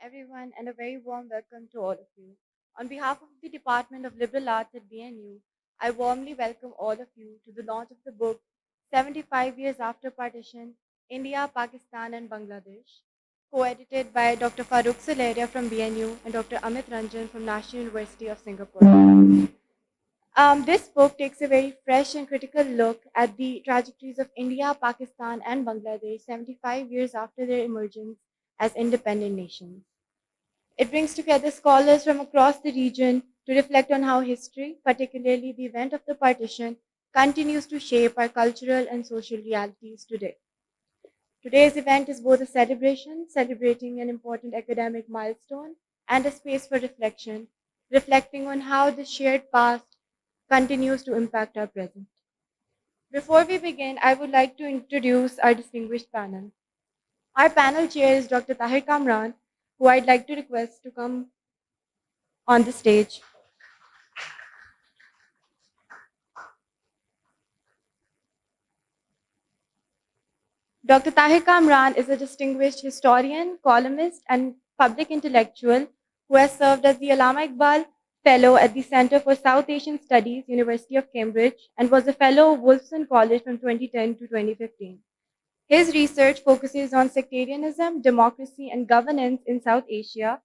everyone, and a very warm welcome to all of you. On behalf of the Department of Liberal Arts at BNU, I warmly welcome all of you to the launch of the book 75 Years After Partition India, Pakistan, and Bangladesh, co edited by Dr. Farooq Sulehria from BNU and Dr. Amit Ranjan from National University of Singapore. This book takes a very fresh and critical look at the trajectories of India, Pakistan, and Bangladesh 75 years after their emergence as independent nations. It brings together scholars from across the region to reflect on how history, particularly the event of the partition, continues to shape our cultural and social realities today. Today's event is both a celebration, celebrating an important academic milestone, and a space for reflection, reflecting on how the shared past continues to impact our present. Before we begin, I would like to introduce our distinguished panel. Our panel chair is Dr. Tahir Kamran, who I'd like to request to come on the stage. Dr. Tahir Kamran is a distinguished historian, columnist, and public intellectual who has served as the Allama Iqbal Fellow at the Center for South Asian Studies, University of Cambridge, and was a Fellow of Wolfson College from 2010 to 2015. His research focuses on sectarianism, democracy, and governance in South Asia.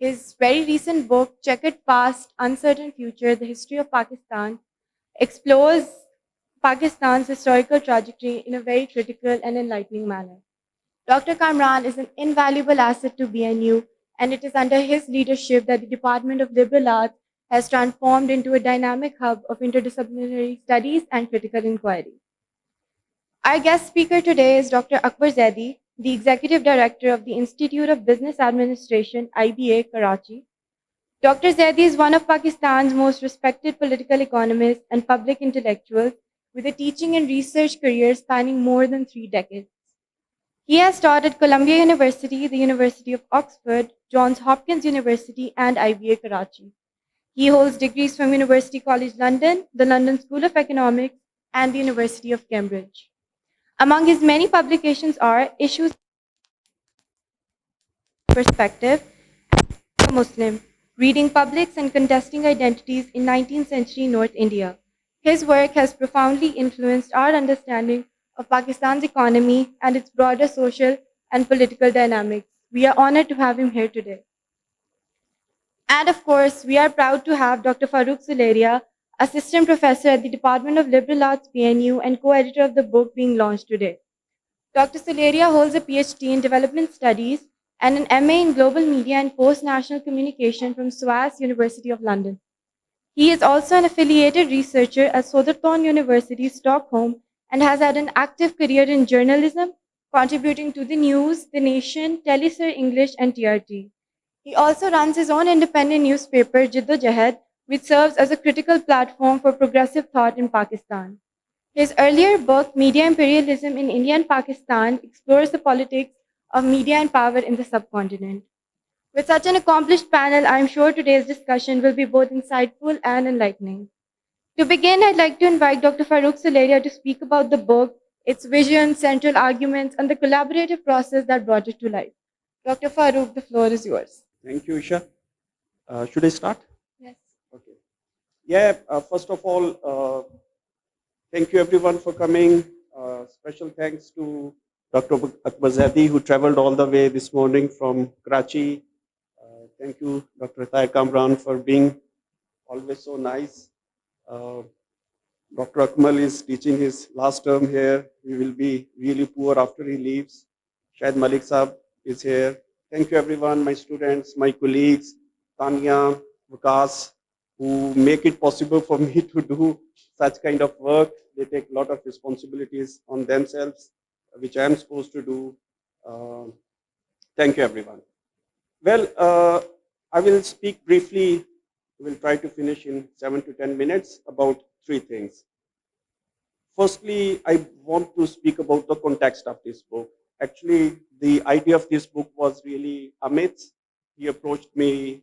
His very recent book, Checkered Past, Uncertain Future, The History of Pakistan, explores Pakistan's historical trajectory in a very critical and enlightening manner. Dr. Kamran is an invaluable asset to BNU, and it is under his leadership that the Department of Liberal Arts has transformed into a dynamic hub of interdisciplinary studies and critical inquiry. Our guest speaker today is Dr. Akbar Zaidi, the Executive Director of the Institute of Business Administration, IBA, Karachi. Dr. Zaidi is one of Pakistan's most respected political economists and public intellectuals with a teaching and research career spanning more than 3 decades. He has taught at Columbia University, the University of Oxford, Johns Hopkins University, and IBA Karachi. He holds degrees from University College London, the London School of Economics, and the University of Cambridge. Among his many publications are Issues Perspective, a Muslim, Reading Publics and Contesting Identities in 19th Century North India. His work has profoundly influenced our understanding of Pakistan's economy and its broader social and political dynamics. We are honored to have him here today. And of course, we are proud to have Dr. Farooq Sulehria, Assistant Professor at the Department of Liberal Arts, PNU, and co-editor of the book being launched today. Dr. Sulehria holds a PhD in Development Studies and an MA in Global Media and Post-National Communication from SOAS University of London. He is also an affiliated researcher at Södertörn University, Stockholm, and has had an active career in journalism, contributing to The News, The Nation, Telesur English, and TRT. He also runs his own independent newspaper, Jiddojahed, which serves as a critical platform for progressive thought in Pakistan. His earlier book, Media Imperialism in India and Pakistan, explores the politics of media and power in the subcontinent. With such an accomplished panel, I am sure today's discussion will be both insightful and enlightening. To begin, I'd like to invite Dr. Farooq Sulehria to speak about the book, its vision, central arguments, and the collaborative process that brought it to life. Dr. Farooq, the floor is yours. Thank you, Esha. Should I start? Yes. Okay. Yeah, first of all, thank you everyone for coming. Special thanks to Dr. Akbar Zaidi, who traveled all the way this morning from Karachi. Thank you, Dr. Tahir Kamran, for being always so nice. Dr. Akmal is teaching his last term here. We will be really poor after he leaves. Shahid Malik Saab is here. Thank you everyone, my students, my colleagues, Tanya, Vikas, who make it possible for me to do such kind of work. They take a lot of responsibilities on themselves, which I am supposed to do. Thank you everyone. Well, I will speak briefly. We'll try to finish in 7 to 10 minutes about 3 things. Firstly, I want to speak about the context of this book. Actually, the idea of this book was really Amit's. He approached me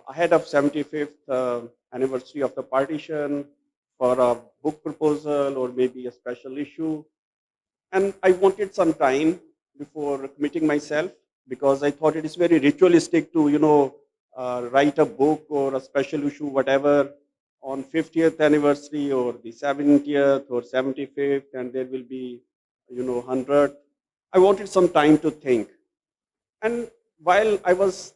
ahead of 75th anniversary of the partition for a book proposal or maybe a special issue. And I wanted some time before committing myself. because I thought it is very ritualistic to, write a book or a special issue, whatever, on 50th anniversary or the 70th or 75th, and there will be, 100th. I wanted some time to think. And while I was,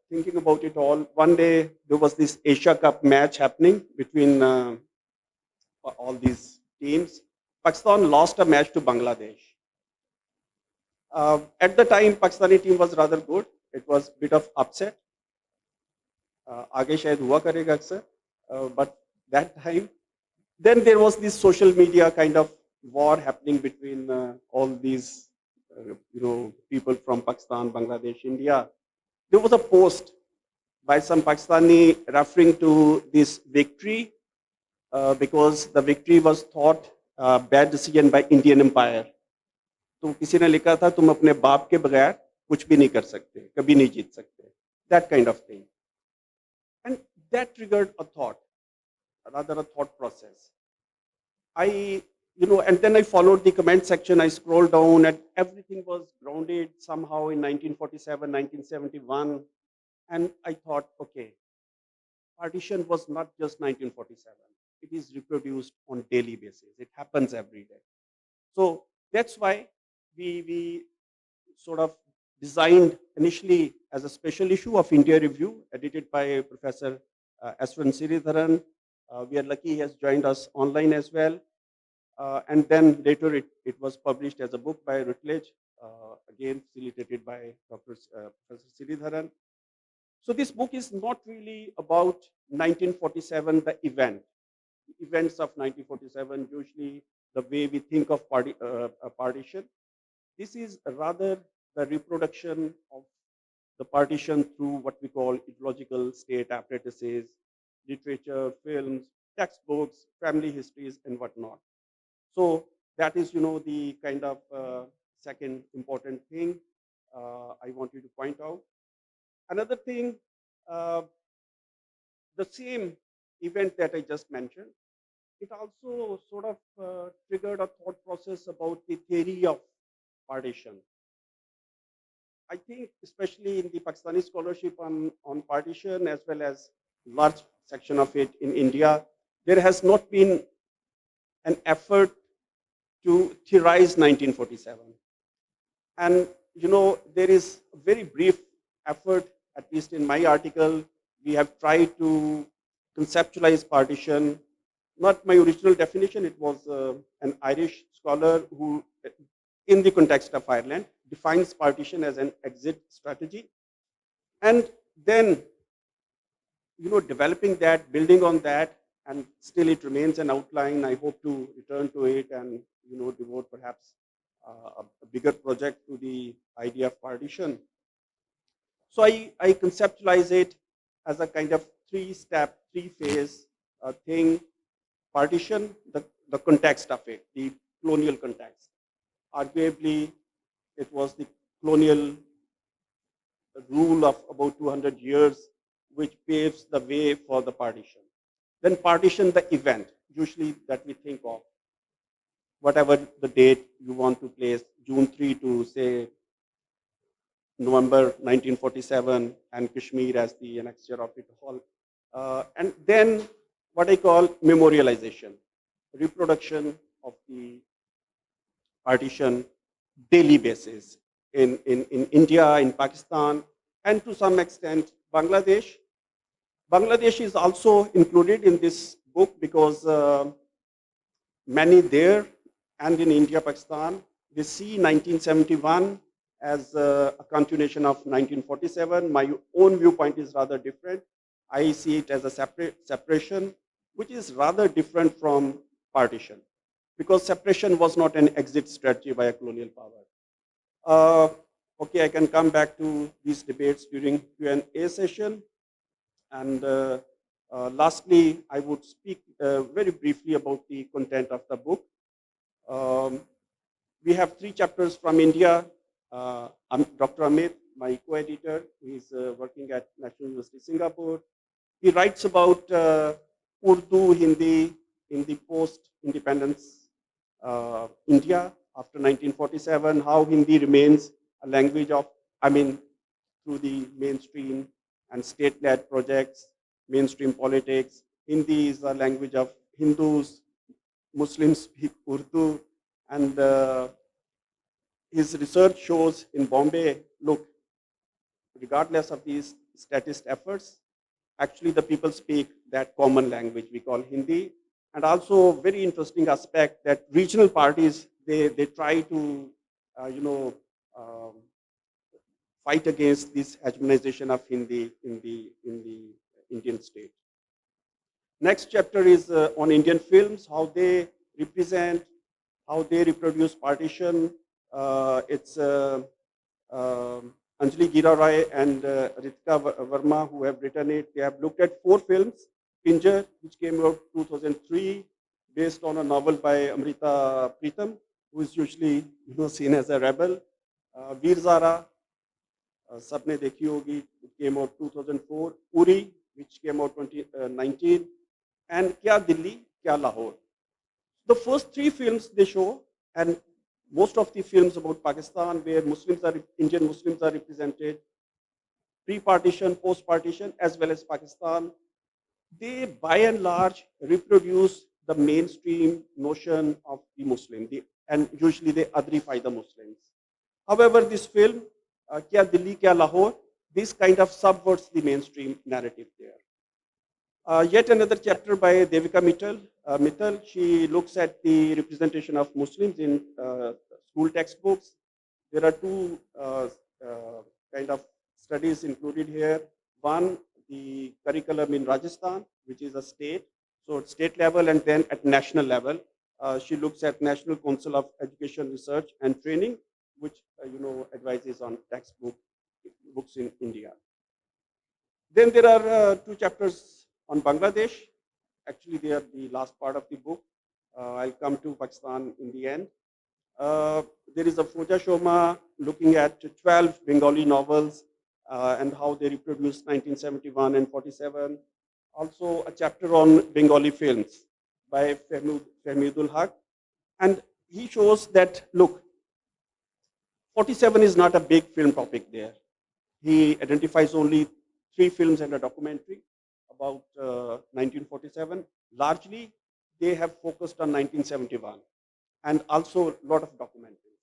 thinking about it all, one day there was this Asia Cup match happening between all these teams. Pakistan lost a match to Bangladesh. At the time, Pakistani team was rather good. It was a bit of upset. आगे शायद हुआ करेगा अक्सर. But that time, then there was this social media kind of war happening between all these, people from Pakistan, Bangladesh, India. There was a post by some Pakistani referring to this victory because the victory was thought bad decision by Indian Empire. तो किसी ने लिखा था तुम अपने बाप के बगैर कुछ भी नहीं कर सकते, कभी नहीं जीत सकते. That kind of thing. And that triggered a thought, rather a thought process. And then I followed the comment section. I scrolled down and everything was grounded somehow in 1947, 1971. And I thought, okay, partition was not just 1947. It is reproduced on daily basis. It happens every day. So that's why we sort of designed initially as a special issue of India Review, edited by Professor Eswaran Sridharan. We are lucky he has joined us online as well. And then later it was published as a book by Routledge, again facilitated by Professor Sridharan. So this book is not really about 1947, the events of 1947, usually the way we think of a partition. This is rather the reproduction of the partition through what we call ideological state apparatuses, literature, films, textbooks, family histories, and whatnot. So that is, the kind of second important thing I want you to point out. Another thing, uh, the same event that I just mentioned, it also sort of triggered a thought process about the theory of partition. I think, especially in the Pakistani scholarship on partition, as well as large section of it in India, there has not been an effort to theorize 1947. And, there is a very brief effort, at least in my article, we have tried to conceptualize partition. Not my original definition, it was an Irish scholar who, in the context of Ireland, defines partition as an exit strategy. And then, developing that, building on that, and still it remains an outline. I hope to return to it and, devote perhaps a bigger project to the idea of partition. So I conceptualize it as a kind of three-step, three-phase thing. Partition, the context of it, the colonial context. Arguably, it was the colonial rule of about 200 years which paves the way for the partition. Then partition, the event, usually that we think of, whatever the date you want to place, June 3 to say November 1947, and Kashmir as the annexure of it all. And then what I call memorialization, reproduction of the partition daily basis in India, in Pakistan, and to some extent Bangladesh. Bangladesh is also included in this book because many there and in India, Pakistan, they see 1971 as a continuation of 1947. My own viewpoint is rather different. I see it as a separation, which is rather different from partition, because separation was not an exit strategy by a colonial power. Okay, I can come back to these debates during Q&A session. And lastly, I would speak very briefly about the content of the book. We have 3 chapters from India. Dr. Amit, my co-editor, who is working at National University Singapore. He writes about Urdu, Hindi in the post-independence India after 1947, how Hindi remains a language of, I mean, through the mainstream and state-led projects, mainstream politics. Hindi is a language of Hindus, Muslims speak Urdu, and his research shows in Bombay, look, regardless of these statist efforts, actually the people speak that common language we call Hindi. And also very interesting aspect that regional parties, they try to, um, fight against this hegemonization of Hindi in the Indian state. Next chapter is on Indian films, how they represent, how they reproduce partition. It's Anjali Gira Rai and Ritika Verma who have written it. They have looked at 4 films. Pinjar, which came out 2003, based on a novel by Amrita Pritam, who is usually seen as a rebel. Veer Zara, सबने देखी होगी, it came out 2004. Uri, which came out 2019, and Kya Delhi, Kya Lahore. The first 3 films they show, and most of the films about Pakistan where Indian Muslims are represented, pre-partition, post-partition, as well as Pakistan, they by and large reproduce the mainstream notion of the Muslim, and usually they adrify the Muslims. However, this film, Kya Delhi, Kya Lahore, this kind of subverts the mainstream narrative there. Yet another chapter by Devika Mittal, she looks at the representation of Muslims in school textbooks. There are 2 kind of studies included here. One, the curriculum in Rajasthan, which is a state, so at state level, and then at national level. She looks at National Council of Education Research and Training, which advises on books in India. Then there are 2 chapters on Bangladesh. Actually, they are the last part of the book. I'll come to Pakistan in the end. There is a Foja Shoma looking at 12 Bengali novels and how they reproduced 1971 and 47. Also a chapter on Bengali films by Fehmidul Haq. And he shows that, look, 47 is not a big film topic there. He identifies only 3 films and a documentary about 1947. Largely, they have focused on 1971 and also a lot of documentaries.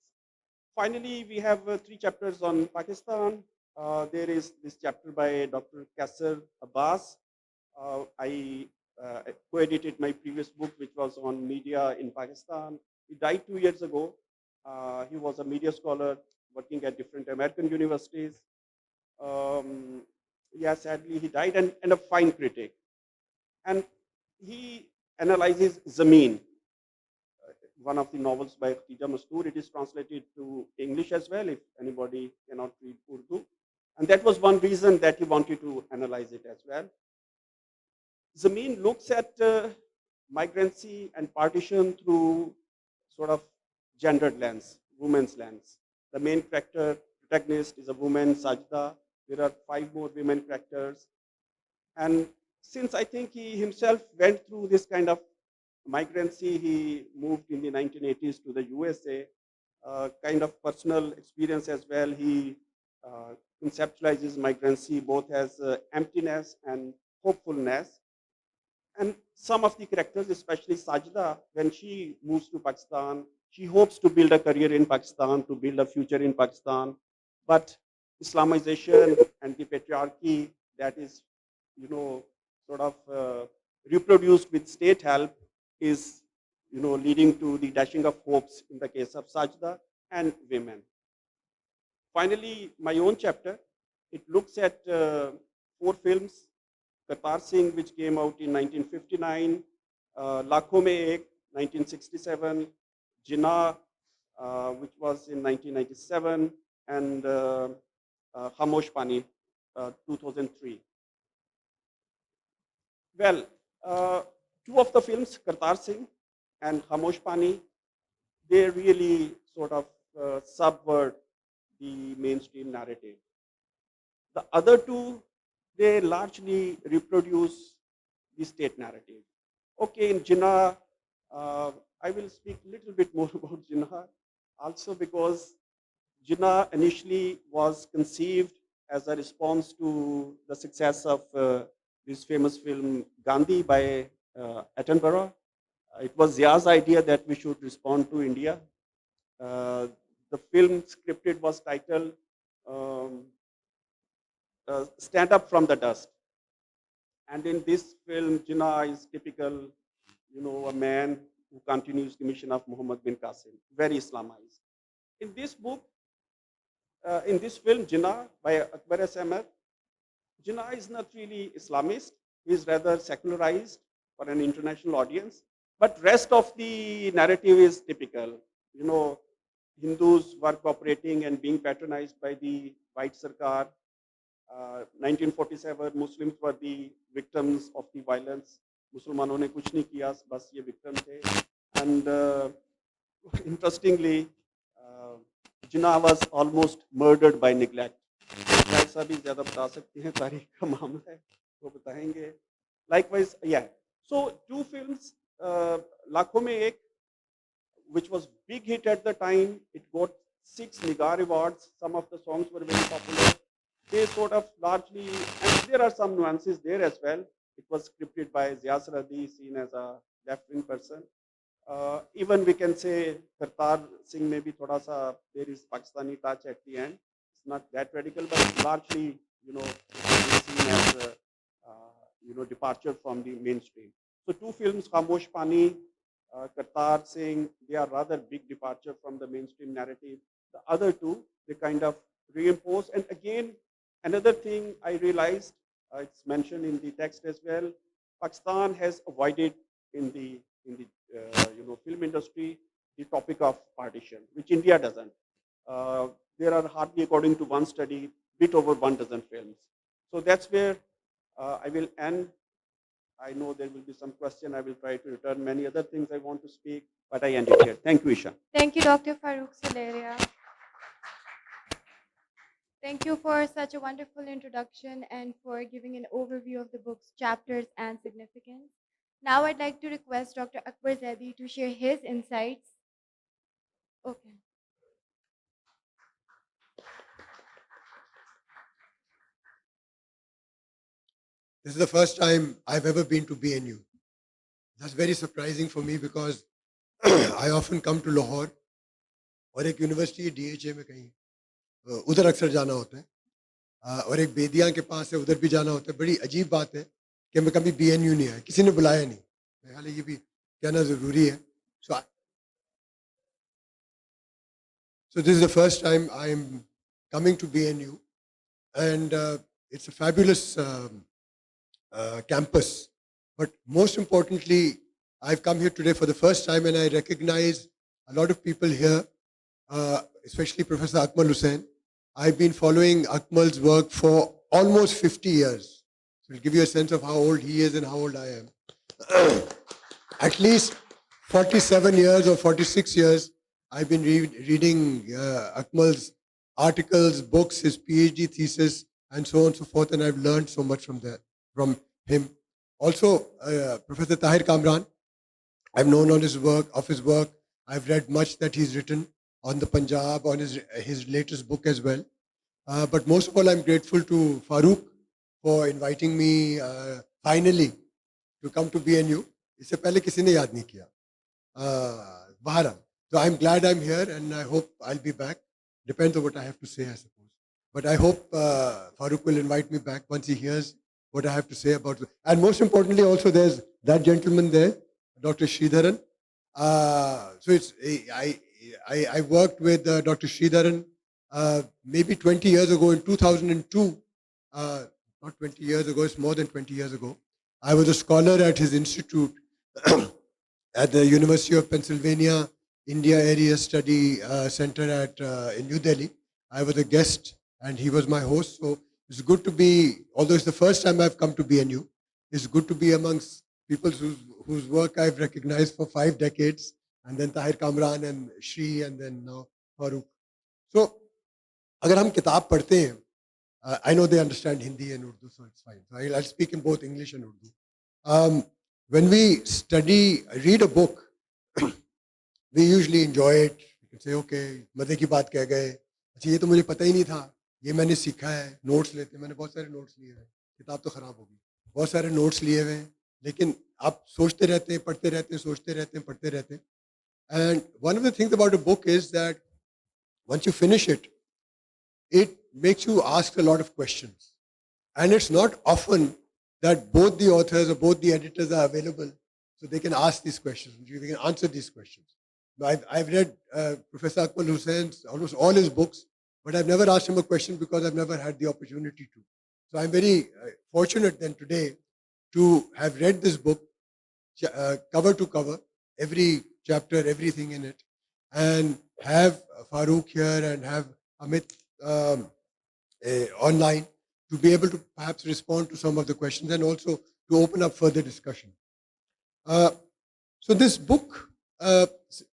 Finally, we have 3 chapters on Pakistan. There is this chapter by Dr. Kasser Abbas. I co-edited my previous book, which was on media in Pakistan. He died 2 years ago. He was a media scholar working at different American universities. Yeah, sadly, he died, and a fine critic. And he analyzes Zameen, one of the novels by Khatija Mastoor. It is translated to English as well, if anybody cannot read Urdu. And that was one reason that he wanted to analyze it as well. Zameen looks at migrancy and partition through sort of gendered lens, women's lens. The main protagonist is a woman, Sajda. There are 5 more women characters. And since I think he himself went through this kind of migrancy, he moved in the 1980s to the USA, kind of personal experience as well. He conceptualizes migrancy both as emptiness and hopefulness. And some of the characters, especially Sajda, when she moves to Pakistan, she hopes to build a career in Pakistan, to build a future in Pakistan. But Islamization and the patriarchy that is, sort of reproduced with state help is, leading to the dashing of hopes in the case of Sajda and women. Finally, my own chapter, it looks at 4 films. Kartar Singh, which came out in 1959, Lakhon Mein Ek, 1967, Jinnah, which was in 1997, and Khamosh Pani, 2003. Well, 2 of the films, Kartar Singh and Khamosh Pani, they really sort of subvert the mainstream narrative. The other 2, they largely reproduce the state narrative. Okay, in Jinnah, I will speak a little bit more about Jinnah, also because Jinnah initially was conceived as a response to the success of this famous film Gandhi by Attenborough. It was Zia's idea that we should respond to India. Uh, the film scripted was titled um, Stand Up from the Dust. And in this film, Jinnah is typical, a man who continues the mission of Muhammad bin Qasim, very Islamized. In this book, in this film, Jinnah by Akbar Ahmed, Jinnah is not really Islamist. He is rather secularized for an international audience. But rest of the narrative is typical. You know, Hindus were cooperating and being patronized by the white Sarkar. 1947, Muslims were the victims of the violence. मुसलमानों ने कुछ नहीं किया, बस ये victim थे. And interestingly, Jinnah was almost murdered by neglect. ऐसा भी ज़्यादा बता सकते हैं, तारीख का मामला है, वो बताएंगे. Likewise, yeah. So two films, लाखों में एक, which was big hit at the time. It got 6 Nigar awards. Some of the songs were very popular. They sort of largely, and there are some nuances there as well. It was scripted by Zia Sarhadi, seen as a left-wing person. Even we can say Kartar Singh maybe thoda sa, there is Pakistani touch at the end. It's not that radical, but largely, seen as departure from the mainstream. So two films, Khamosh Pani, Kartar Singh, they are rather big departure from the mainstream narrative. The other two, they kind of reimpose. And again, another thing I realized, it's mentioned in the text as well, Pakistan has avoided in the film industry the topic of partition, which India doesn't. There are hardly, according to one study, bit over 1 dozen films. So that's where I will end. I know there will be some question. I will try to return many other things I want to speak, but I end it here. Thank you, Esha. Thank you, Dr. Farooq Sulehria. Thank you for such a wonderful introduction and for giving an overview of the book's chapters and significance. Now I'd like to request Dr. Akbar Zaidi to share his insights. Okay. This is the first time I've ever been to BNU. That's very surprising for me because I often come to Lahore और एक university DHA में कहीं उधर अक्सर जाना होता है और एक बेदिया के पास है उधर भी जाना होता है. बड़ी अजीब बात है कि मैं कभी BNU नहीं आया, किसी ने बुलाया नहीं. मेरे ख्याल ये भी कहना ज़रूरी है. So this is the first time I'm coming to BNU and it's a fabulous campus. But most importantly, I've come here today for the first time and I recognize a lot of people here, especially Professor Akmal Hussain. I've been following Akmal's work for almost 50 years. So it'll give you a sense of how old he is and how old I am. At least 47 years or 46 years, I've been reading Akmal's articles, books, his PhD thesis, and so on and so forth, and I've learned so much from him. Also, Professor Tahir Kamran, I've known of his work. I've read much that he's written on the Punjab, on his latest book as well. But most of all, I'm grateful to Farooq for inviting me finally to come to BNU. इससे पहले किसी ने याद नहीं किया. Bahara. So I'm glad I'm here and I hope I'll be back. Depends on what I have to say, I suppose. But I hope Farooq will invite me back once he hears what I have to say about it. And most importantly, also there's that gentleman there, Dr. Sridharan. So it's I worked with Dr. Sridharan maybe 20 years ago in 2002. Not 20 years ago, it's more than 20 years ago. I was a scholar at his institute at the University of Pennsylvania India Area Study Center in New Delhi. I was a guest and he was my host. So it's good to be, although it's the first time I've come to BNU, it's good to be amongst people whose work I've recognized for 5 decades, and then Tahir Kamran and Shri and then now Farooq. So, अगर हम किताब पढ़ते हैं, I know they understand Hindi and Urdu, so it's fine. So I'll speak in both English and Urdu. When we read a book, we usually enjoy it. We can say, okay, मज़े की बात कह गए, अच्छा ये तो मुझे पता ही नहीं था, ये मैंने सीखा है, नोट्स लेते, मैंने बहुत सारे नोट्स लिए हैं, किताब तो ख़राब होगी, बहुत सारे नोट्स लिए हुए हैं, लेकिन आप सोचते रहते हैं, पढ़ते रहते हैं, सोचते रहते हैं, पढ़ते रहते हैं. And one of the things about a book is that once you finish it, it makes you ask a lot of questions. And it's not often that both the authors or both the editors are available so they can ask these questions, they can answer these questions. Now, I've read Professor Akbar Hussein's almost all his books, but I've never asked him a question because I've never had the opportunity to. So I'm very fortunate then today to have read this book cover to cover, every chapter, everything in it, and have Farooq here and have Amit online to be able to perhaps respond to some of the questions and also to open up further discussion. So this book, there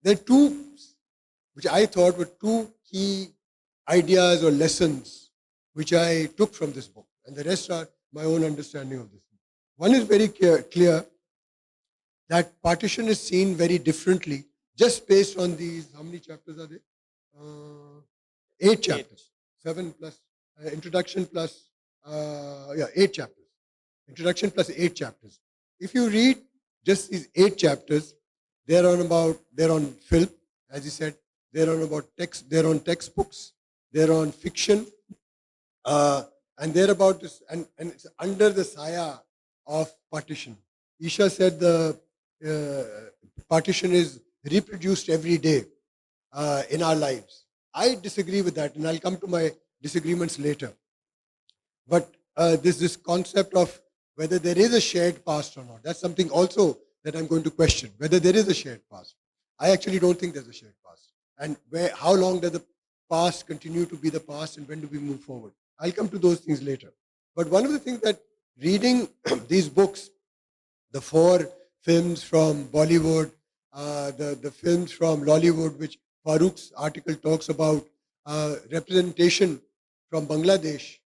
are two, which I thought were two key ideas or lessons which I took from this book, and the rest are my own understanding of this. One is very clear that partition is seen very differently just based on these. How many chapters are there? 8 chapters. 7 plus introduction plus 8 chapters. Introduction plus 8 chapters. If you read just these 8 chapters, they're on film, as he said. They're on about text. They're on textbooks. They're on fiction, and they're about this, and it's under the saya of partition. Esha said the partition is reproduced every day in our lives. I disagree with that, and I'll come to my disagreements later. But this concept of whether there is a shared past or not, that's something also that I'm going to question, whether there is a shared past. I actually don't think there's a shared past. And how long does the past continue to be the past, and when do we move forward? I'll come to those things later. But one of the things that reading these books, the 4 films from Bollywood, the films from Lollywood, which Farooq's article talks about, representation from Bangladesh,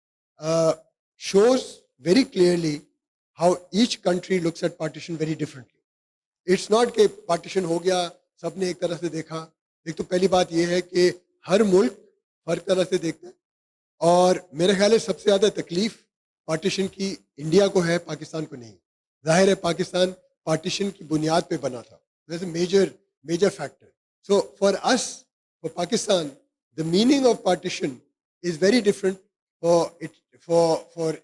shows very clearly how each country looks at partition very differently. It's not कि partition हो गया, सबने एक तरह से देखा. एक तो पहली बात ये है कि हर मुल्क हर तरह से देखता है, और मेरे ख्याल है सबसे ज़्यादा तकलीफ पार्टीशन की इंडिया को है, पाकिस्तान को नहीं. जाहिर है पाकिस्तान पार्टीशन की बुनियाद पे बना था. There's a major factor. So for us, for Pakistan, the meaning of partition is very different for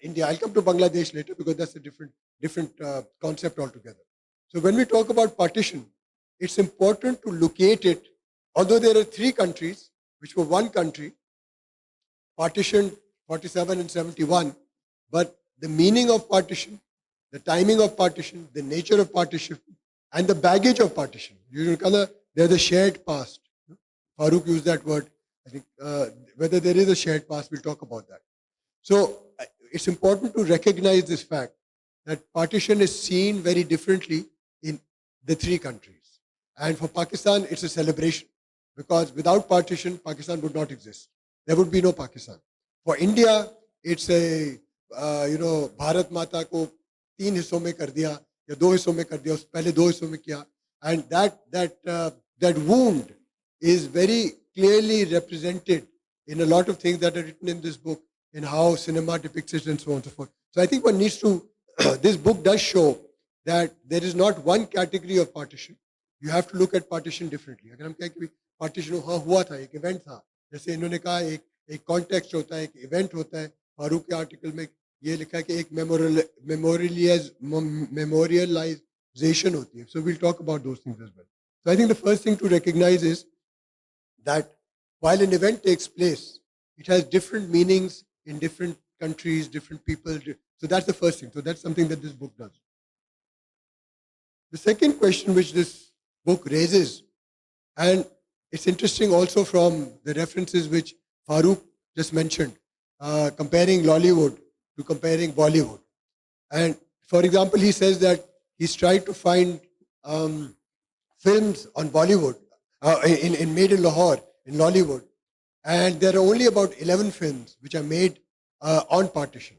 India. I'll come to Bangladesh later because that's a different concept altogether. So when we talk about partition, it's important to locate it. Although there are 3 countries which were one country, partitioned 47 and 71, but the meaning of partition, the timing of partition, the nature of partition, and the baggage of partition. They're the shared past. Farooq used that word. I think whether there is a shared past, we'll talk about that. So it's important to recognize this fact that partition is seen very differently in the 3 countries. And for Pakistan, it's a celebration because without partition, Pakistan would not exist. There would be no Pakistan. For India, it's a, Bharat Mata ko 3 हिस्सों में कर दिया या 2 हिस्सों में कर दिया, पहले 2 हिस्सों में किया. And that wound is very clearly represented in a lot of things that are written in this book, in how cinema depicts it and so on and so forth. So I think one needs to, this book does show that there is not one category of partition. You have to look at partition differently. अगर हम कहें कि partition हाँ हुआ था, एक event था, जैसे इन्होंने कहा एक context होता है, एक event होता है. फारूक के आर्टिकल में ये लिखा है कि एक memorialization होती है. So we'll talk about those things as well. So I think the first thing to recognize is that while an event takes place, it has different meanings in different countries, different people. So that's the first thing. So that's something that this book does. The second question which this book raises, and it's interesting also from the references which Farooq just mentioned, comparing Lollywood to comparing Bollywood. And for example, he says that he's tried to find films on Bollywood, in made in Lahore, in Lollywood, and there are only about 11 films which are made on partition.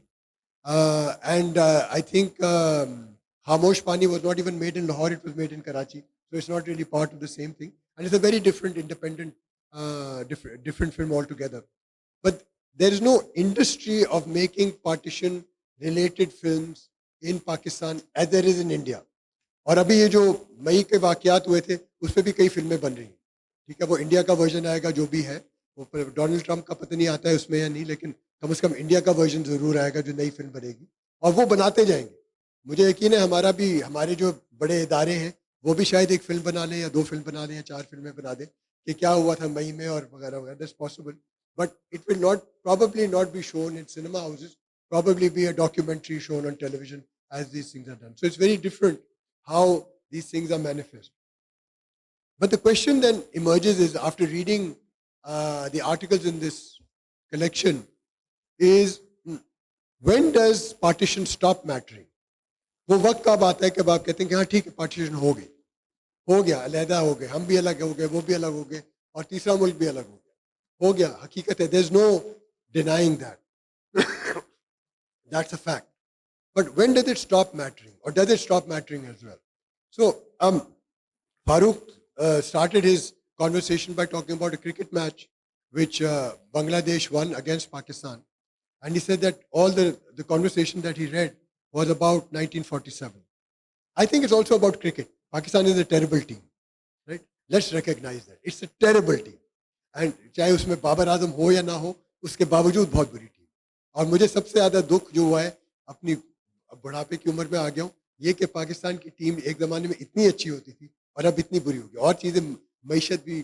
And I think Khamosh Pani was not even made in Lahore, it was made in Karachi. So it's not really part of the same thing. And it's a very different, independent, different film altogether. but there is no industry of making partition related films in Pakistan as there is in India. और अभी ये जो मई के वाकयात हुए थे उस पर भी कई फिल्में बन रही हैं. ठीक है, वो इंडिया का वर्जन आएगा जो भी है, वो डोनाल्ड ट्रंप का पता नहीं आता है उसमें या नहीं, लेकिन कम से कम इंडिया का वर्जन जरूर आएगा जो नई फिल्म बनेगी, और वो बनाते जाएंगे. मुझे यकीन है हमारे जो बड़े इदारे हैं वो भी शायद एक फिल्म बना लें या 2 फिल्म बना लें या 4 फिल्में बना दें कि क्या हुआ था मई में और वगैरह वगैरह. That's possible, but it will not probably not be shown in cinema houses, probably be a documentary shown on television as these things are done. So it's very different how these things are manifest. But the question then emerges is, after reading the articles in this collection, is when does partition stop mattering? वो वक्त कब आता है कि आप कहते हैं कि हाँ ठीक है पार्टीशन हो गई, हो गया, अलहदा हो गए, हम भी अलग हो गए, वो भी अलग हो गए, और तीसरा मुल्क भी अलग हो गया, हकीकत है. There's no denying that. That's a fact. But when does it stop mattering, or does it stop mattering as well? So Farooq started his conversation by talking about a cricket match which Bangladesh won against Pakistan. And he said that all the conversation that he read was about 1947. I think it's also about cricket. Pakistan is a terrible team, right? Let's recognize that. It's a terrible team. And चाहे उसमें बाबर आजम हो या ना हो, उसके बावजूद बहुत बुरी टीम. और मुझे सबसे ज़्यादा दुख जो हुआ है, अपनी बुढ़ापे की उम्र में आ गया हूँ, ये कि पाकिस्तान की टीम एक ज़माने में इतनी अच्छी होती थी और अब इतनी बुरी हो गई. और चीज़ें, मईशत भी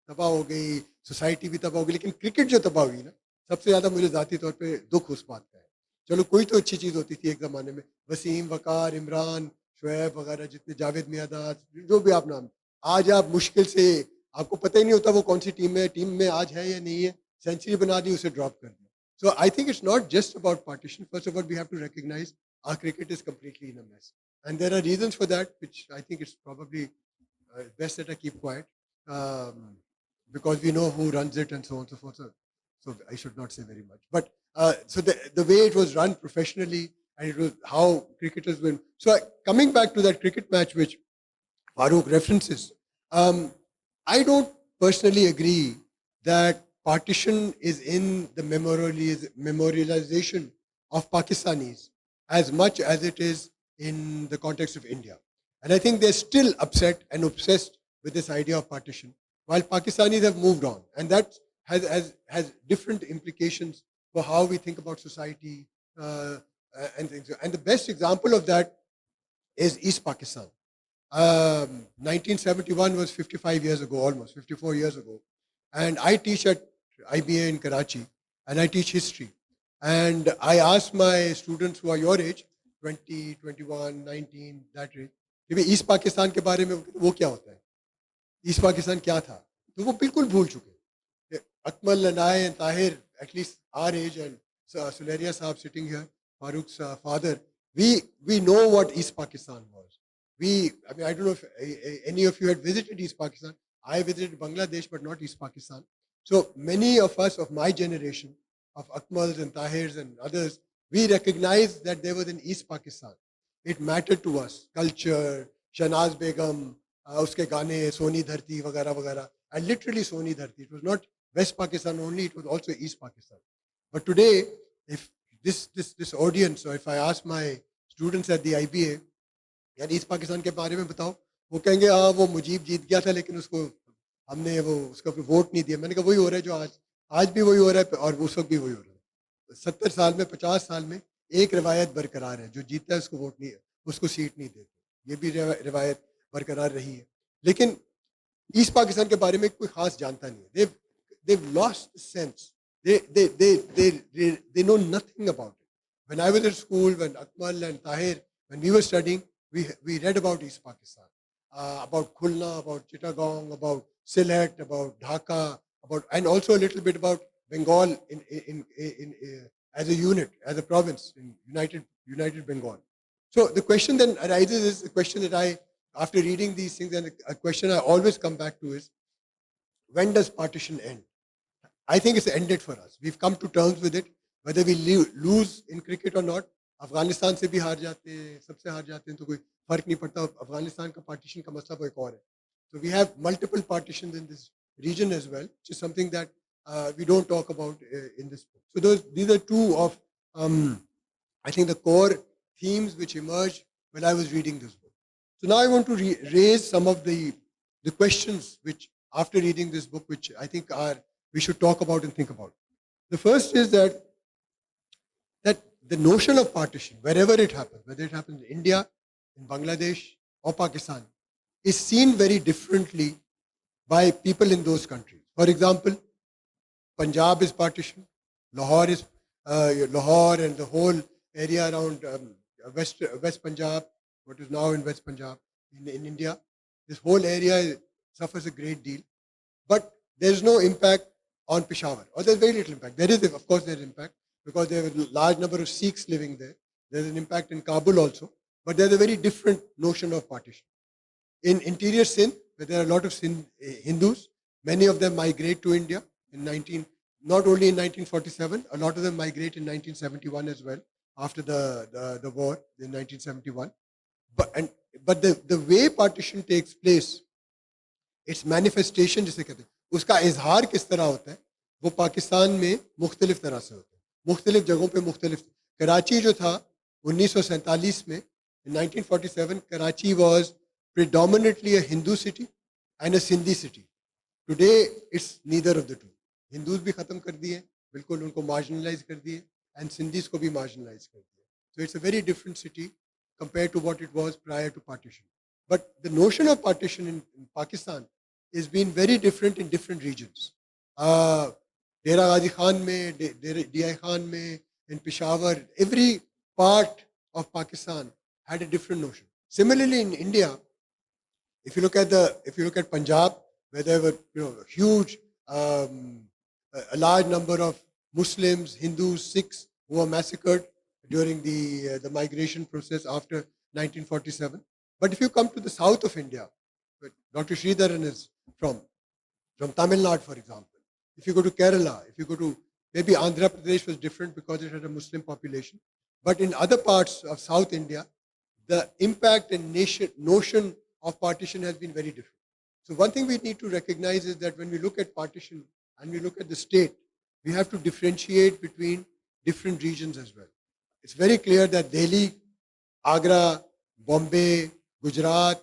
तबाह हो गई, सोसाइटी भी तबाह हो गई, लेकिन क्रिकेट जो तबाह हुई ना, सबसे ज़्यादा मुझे ज़ाती तौर पे दुख उस बात का है. चलो कोई तो अच्छी चीज़ होती थी एक ज़माने में, वसीम, वकार, इमरान, शुएब वगैरह, जितने जावेद मियादाद, जो भी आप नाम, आज आप मुश्किल से, आपको पता ही नहीं होता वो कौन सी टीम में आज है या नहीं है. सेंचुरी बना दी, उसे ड्रॉप कर दिया. So I think it's not just about partition. First of all, we have to recognize our cricket is completely in a mess. And there are reasons for that, which I think it's probably best that I keep quiet, because we know who runs it and so on and so forth. So I should not say very much. But so the way it was run professionally, and it was how cricketers win. So coming back to that cricket match which Farooq references, I don't personally agree that partition is in the memorialization of Pakistanis as much as it is in the context of India. And I think they're still upset and obsessed with this idea of partition, while Pakistanis have moved on. And that has different implications for how we think about society and things. And the best example of that is East Pakistan. 1971 was 55 years ago, almost 54 years ago. And I teach at IBA in Karachi, and I teach history. And I asked my students who are your age, 20, 21, 19, that age, कि भाई east Pakistan के बारे में वो क्या होता है, east Pakistan क्या था, तो वो बिल्कुल भूल चुके. Akmal and I and Tahir, at least our age, and Sulehria Saab sitting here, Farooq's father, we know what East Pakistan was. I mean, I don't know if any of you had visited East Pakistan. I visited Bangladesh, but not East Pakistan. So many of us of my generation, of Akmals and Tahirs and others, we recognize that there was an East Pakistan. It mattered to us. Culture, Shahnaz Begum, uske gaane, Soni Dharti, vagara vagara, and literally Soni Dharti. It was not West Pakistan only, it was also East Pakistan. But today, if this audience, or if I ask my students at the IBA, यार east Pakistan के बारे में बताओ, वो कहेंगे हाँ वो मुजीब जीत गया था लेकिन उसको हमने उसका वोट नहीं दिया. मैंने कहा वही हो रहा है जो आज भी वही हो रहा है और उस वक्त भी वही हो रहा है. 70 साल में, 50 साल में एक रिवायत बरकरार है, जो जीतता है उसको वोट नहीं, उसको सीट नहीं देते. ये भी रिवायत बरकरार रही है. लेकिन ईस्ट पाकिस्तान के बारे में कोई खास जानता नहीं है. They've lost the sense. They know nothing about it. When I was at school, when Akmal and Tahir, when we were studying, we read about East Pakistan, about Khulna, about Chittagong, about Sylhet, about Dhaka, and also a little bit about Bengal as a unit, as a province in United Bengal. So the question then arises is the question that after reading these things, and a question I always come back to is, when does partition end? I think it's ended for us. We've come to terms with it, whether we lose in cricket or not. Afghanistan से भी हार जाते हैं, सबसे हार जाते हैं तो कोई फर्क नहीं पड़ता. अफगानिस्तान का पार्टीशन का मसला वो एक और है. So we have multiple partitions in this region as well, which is something that we don't talk about in this book. So these are two of, I think, the core themes which emerged when I was reading this book. So now I want to raise some of the questions which, after reading this book, which I think we should talk about and think about. The first is that the notion of partition, wherever it happens, whether it happens in India, in Bangladesh, or Pakistan, is seen very differently by people in those countries. For example, Punjab is partitioned, Lahore is Lahore and the whole area around West Punjab, what is now in West Punjab in India. This whole area suffers a great deal, but there is no impact on Peshawar, or there's very little impact. There is, of course, there is impact because there are a large number of Sikhs living there. There's an impact in Kabul also, but there's a very different notion of partition. In interior Sindh, where there are a lot of Hindus, many of them migrate to India not only in 1947, a lot of them migrate in 1971 as well, after the war in 1971. But the way partition takes place, its manifestation जिसे कहते हैं, उसका इजहार किस तरह होता है, वो पाकिस्तान में मुख्तलिफ तरह से होता है, मुख्तलिफ जगहों पे मुख्तलिफ. कराची जो था 1947 में, in 1947, Karachi was predominantly a Hindu city and a Sindhi city. Today, it's neither of the two. Hindus भी खत्म कर दिए, बिल्कुल उनको marginalize कर दिए, and Sindhis को भी marginalize कर दिए. So it's a very different city compared to what it was prior to partition. But the notion of partition in Pakistan is been very different in different regions. Dera Ghazi Khan mein, DI Khan mein, in Peshawar, every part of Pakistan had a different notion. Similarly, in India, if you look at Punjab, where there were huge, a large number of Muslims, Hindus, Sikhs who were massacred during the migration process after 1947. But if you come to the south of India, where Dr. Sridharan is from Tamil Nadu, for example. If you go to Kerala, if you go to, maybe Andhra Pradesh was different because it had a Muslim population. But in other parts of South India, the impact and notion of partition has been very different. So one thing we need to recognize is that when we look at partition and we look at the state, we have to differentiate between different regions as well. It's very clear that Delhi, Agra, Bombay, Gujarat,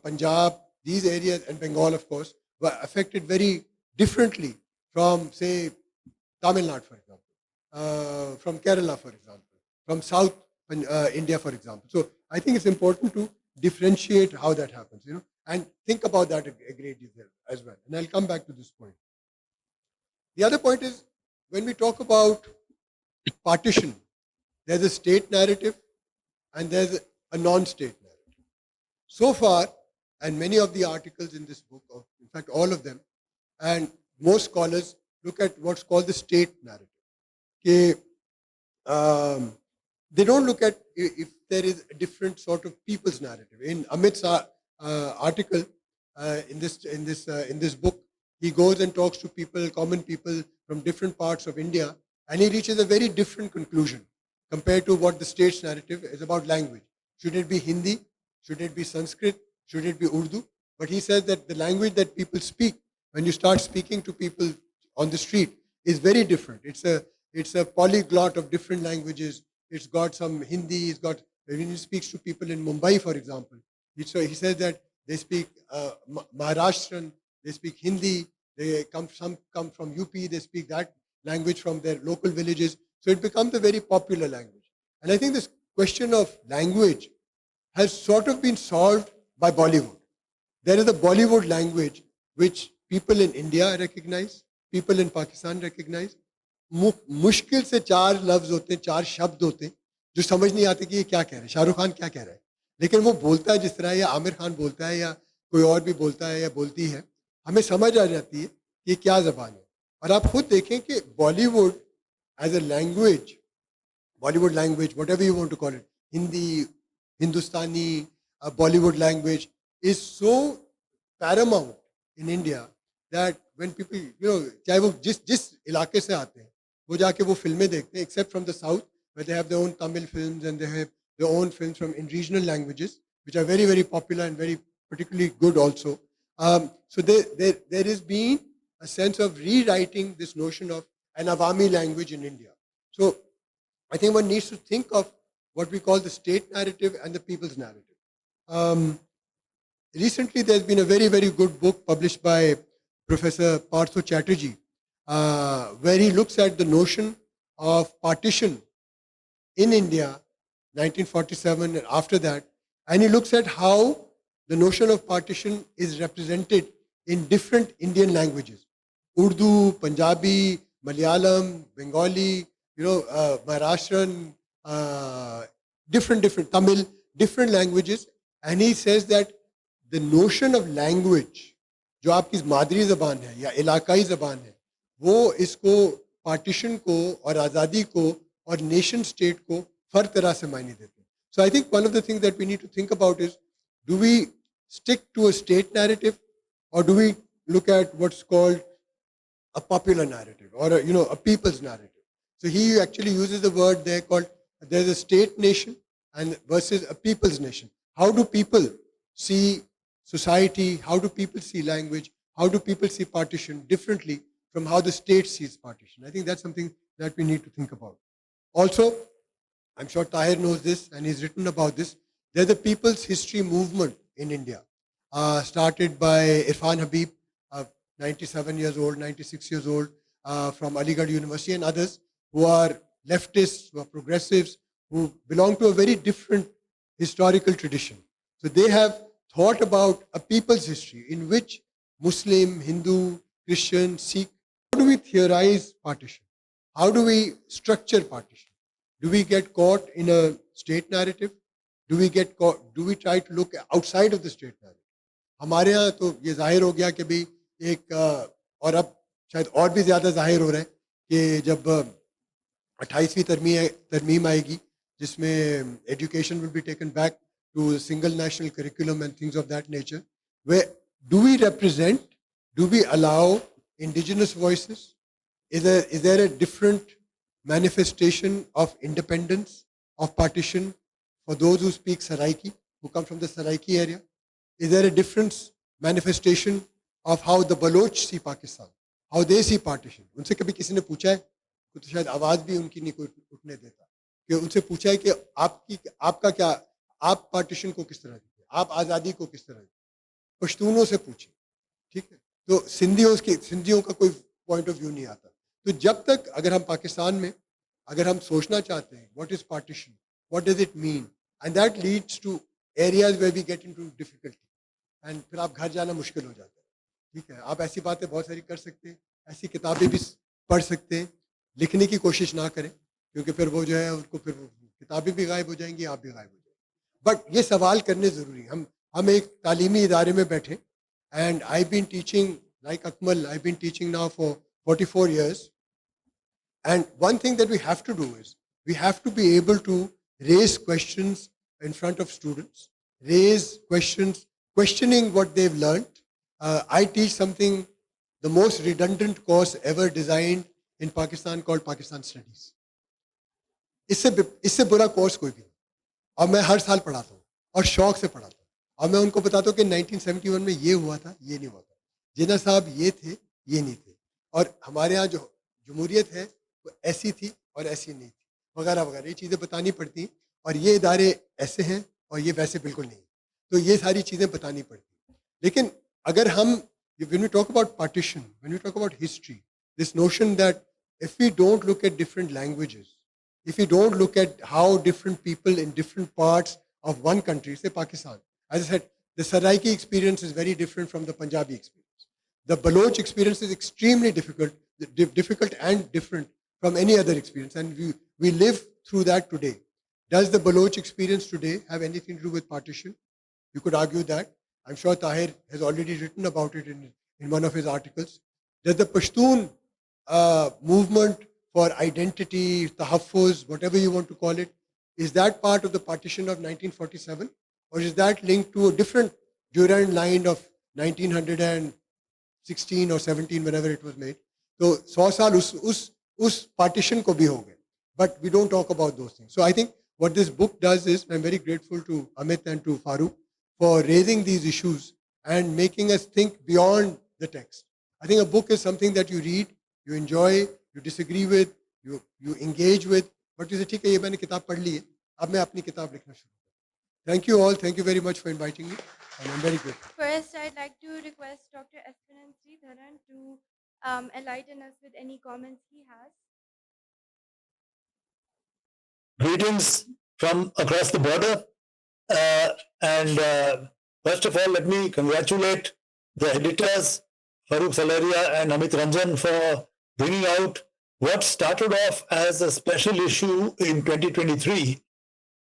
Punjab, these areas, and Bengal, of course, were affected very differently from, say, Tamil Nadu, for example, from Kerala, for example, from South India, for example. So I think it's important to differentiate how that happens, and think about that a great deal as well. And I'll come back to this point. The other point is, when we talk about partition, there's a state narrative and there's a non-state narrative. So far, and many of the articles in this book, or in fact all of them, and most scholars look at what's called the state narrative. They don't look at if there is a different sort of people's narrative. In Amit's article in this book, he goes and talks to people, common people from different parts of India, and he reaches a very different conclusion compared to what the state's narrative is about language. Should it be Hindi? Should it be Sanskrit? Should it be Urdu? But he says that the language that people speak, when you start speaking to people on the street, is very different. It's a polyglot of different languages. It's got some Hindi. It's got, when he speaks to people in Mumbai, for example, he says that they speak Maharashtrian, they speak Hindi. Some come from UP. They speak that language from their local villages. So it becomes a very popular language. And I think this question of language has sort of been solved by Bollywood. There is a Bollywood language which people in India recognize, people in Pakistan recognize. मुश्किल से 4 लफ्ज होते हैं, 4 शब्द होते हैं जो समझ नहीं आते कि ये क्या कह रहे हैं, शाहरुख खान क्या कह रहा है, लेकिन वो बोलता है जिस तरह, या आमिर खान बोलता है, या कोई और भी बोलता है या बोलती है, हमें समझ आ जाती है कि ये क्या ज़बान है. और आप खुद देखें कि Bollywood as a language, Bollywood language, whatever you want to call it, Hindi, Hindustani, Bollywood language is so paramount in India that when people, चाहे वो जिस इलाके से आते हैं, वो जाके वो फिल्में देखते हैं, except from the south, where they have their own Tamil films and they have their own films in regional languages, which are very, very popular and very particularly good also. So there has been a sense of rewriting this notion of an Awami language in India. So I think one needs to think of what we call the state narrative and the people's narrative. Um, Recently, there's been a very, very good book published by Professor Partho Chatterjee, where he looks at the notion of partition in India, 1947 and after that, and he looks at how the notion of partition is represented in different Indian languages: Urdu, Punjabi, Malayalam, Bengali, Maharashtrian, different Tamil, different languages, and he says that the notion of language, जो आपकी मादरी ज़बान है या इलाकाई ज़बान है, वो इसको partition को और आज़ादी को और नेशन स्टेट को हर तरह से मायने देते हैं. So I think one of the things that we need to think about is, do we stick to a state narrative, or do we look at what's called a popular narrative, or a people's narrative? So he actually uses the word there called, there's a state nation and versus a people's nation. How do people see society? How do people see language? How do people see partition differently from how the state sees partition? I think that's something that we need to think about. Also, I'm sure Tahir knows this and he's written about this. There's a people's history movement in India, started by Irfan Habib, 97 years old, 96 years old, from Aligarh University, and others who are leftists, who are progressives, who belong to a very different historical tradition. So they have thought about a people's history in which Muslim, Hindu, Christian, Sikh, how do we theorize partition? How do we structure partition? Do we get caught in a state narrative? Do we try to look outside of the state narrative? हमारे यहाँ तो ये जाहिर हो गया कि भी एक और अब शायद और भी ज़्यादा जाहिर हो रहा है कि जब 28वीं तरमीम आएगी जिसमें education will be taken back to a single national curriculum and things of that nature, where do we represent, do we allow indigenous voices? Is there a different manifestation of independence, of partition for those who speak Saraiki, who come from the Saraiki area? Is there a different manifestation of how the Baloch see Pakistan, how they see partition? उनसे कभी किसी ने पूछा है? तो शायद आवाज़ भी उनकी नहीं कोई उठने देता कि उनसे पूछा है कि आपका क्या, आप पार्टीशन को किस तरह देखते हैं, आप आज़ादी को किस तरह देखते हैं? पश्तूनों से पूछे, ठीक है? तो सिंधियों का कोई पॉइंट ऑफ व्यू नहीं आता. तो जब तक अगर हम पाकिस्तान में अगर हम सोचना चाहते हैं what is partition, what does it mean, and that leads to areas where we get into difficulty, and फिर आप घर जाना मुश्किल हो जाता है. ठीक है, आप ऐसी बातें बहुत सारी कर सकते हैं, ऐसी किताबें भी पढ़ सकते हैं, लिखने की कोशिश ना करें क्योंकि फिर वो जो है उनको फिर किताबें भी गायब हो जाएंगी, आप भी गायब हो जाएंगे. बट ये सवाल करने ज़रूरी है. हम एक तालीमी इदारे में बैठे, and I been teaching like Akmal, I been teaching now for 44 years. And one thing that we have to do is we have to be able to raise questions in front of students, raise questions, questioning what they've learned. I teach something, the most redundant course ever designed in Pakistan called Pakistan Studies. इससे बुरा course कोई भी नहीं. और मैं हर साल पढ़ाता हूँ और शौक से पढ़ाता हूँ, और मैं उनको बताता हूँ कि 1971 में ये हुआ था, ये नहीं हुआ था, जिन्ना साहब ये थे, ये नहीं थे, और हमारे यहाँ जो जमहूरियत है वो ऐसी थी और ऐसी नहीं थी, वगैरह वगैरह. ये चीज़ें बतानी पड़ती हैं, और ये इदारे ऐसे हैं और ये वैसे बिल्कुल नहीं. तो ये सारी चीज़ें बतानी पड़ती. लेकिन अगर हम, when we talk about partition, when we talk about history, this notion that if we don't look at different languages, if we don't look at how different people in different parts of one country, say Pakistan, as I said, the Saraiki experience is very different from the Punjabi experience. The Baloch experience is extremely difficult and different from any other experience, and we live through that today. Does the Baloch experience today have anything to do with partition? You could argue that. I'm sure Tahir has already written about it in one of his articles. Does the Pashtun movement for identity, tahaffuz, whatever you want to call it, is that part of the partition of 1947? Or is that linked to a different Durand line of 1916 or 17, whenever it was made? So 100 साल उस partition को भी हो गए. But we don't talk about those things. So I think what this book does is, I'm very grateful to Amit and to Farooq for raising these issues and making us think beyond the text. I think a book is something that you read, you enjoy, you disagree with, you engage with. But you say, ठीक है, ये मैंने किताब पढ़ ली है, अब मैं अपनी किताब लिखना शुरू करूँ. Thank you all. Thank you very much for inviting me. And I'm very grateful. First, I'd like to request Dr. Eswaran and Sridharan to enlighten us with any comments he has. Greetings from across the border. And first of all, let me congratulate the editors, Farooq, Sulehria, and Amit, Ranjan, for bringing out what started off as a special issue in 2023